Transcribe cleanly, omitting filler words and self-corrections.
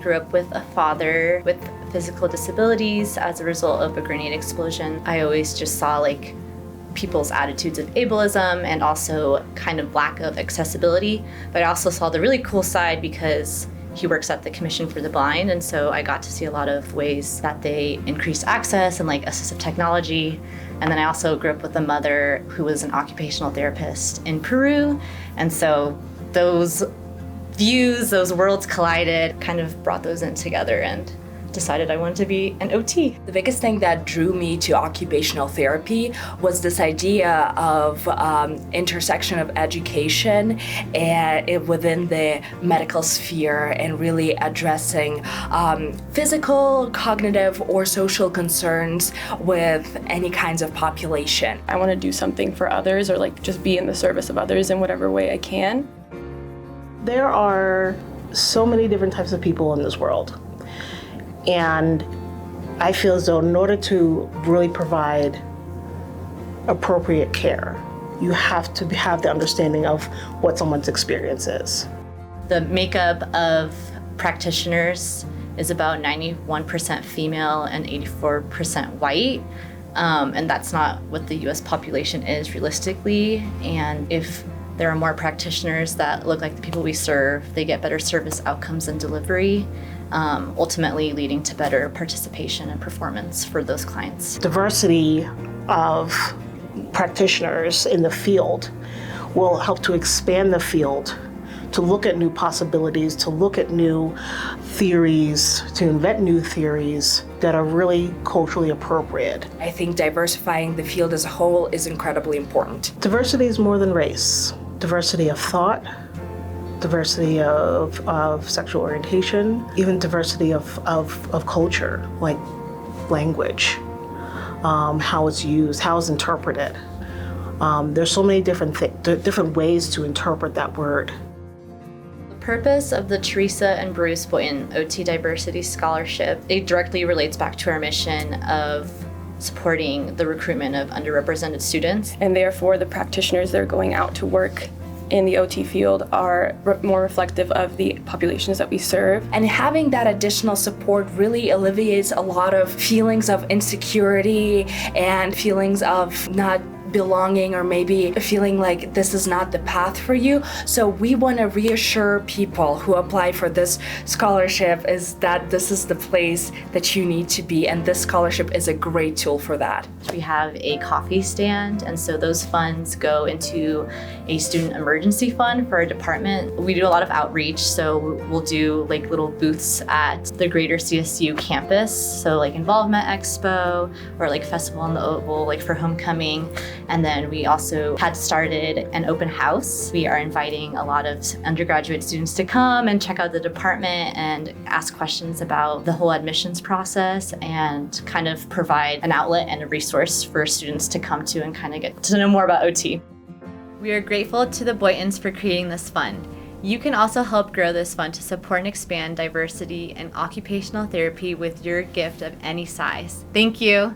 grew up with a father with physical disabilities as a result of a grenade explosion. I always just saw like people's attitudes of ableism and also kind of lack of accessibility. But I also saw the really cool side because he works at the Commission for the Blind, and so I got to see a lot of ways that they increase access and like assistive technology. And then I also grew up with a mother who was an occupational therapist in Peru, and so those views, those worlds collided, kind of brought those in together and decided I wanted to be an OT. The biggest thing that drew me to occupational therapy was this idea of intersection of education and within the medical sphere and really addressing physical, cognitive, or social concerns with any kinds of population. I want to do something for others or like just be in the service of others in whatever way I can. There are so many different types of people in this world. And I feel as though in order to really provide appropriate care, you have to have the understanding of what someone's experience is. The makeup of practitioners is about 91% female and 84% white. And that's not what the US population is realistically. And if there are more practitioners that look like the people we serve, they get better service outcomes and delivery, ultimately leading to better participation and performance for those clients. Diversity of practitioners in the field will help to expand the field, to look at new possibilities, to look at new theories, to invent new theories that are really culturally appropriate. I think diversifying the field as a whole is incredibly important. Diversity is more than race. Diversity of thought, diversity of sexual orientation, even diversity of culture, like language, how it's used, how it's interpreted. There's so many different ways to interpret that word. The purpose of the Teresa and Bruce Boynton OT Diversity Scholarship, it directly relates back to our mission of supporting the recruitment of underrepresented students. And therefore, the practitioners that are going out to work in the OT field are more reflective of the populations that we serve. And having that additional support really alleviates a lot of feelings of insecurity and feelings of not belonging or maybe feeling like this is not the path for you. So we want to reassure people who apply for this scholarship is that this is the place that you need to be, and this scholarship is a great tool for that. We have a coffee stand, and so those funds go into a student emergency fund for our department. We do a lot of outreach, so we'll do like little booths at the greater CSU campus, so like Involvement Expo or like Festival on the Oval, like for homecoming. And then we also had started an open house. We are inviting a lot of undergraduate students to come and check out the department and ask questions about the whole admissions process and kind of provide an outlet and a resource for students to come to and kind of get to know more about OT. We are grateful to the Boyntons for creating this fund. You can also help grow this fund to support and expand diversity and occupational therapy with your gift of any size. Thank you.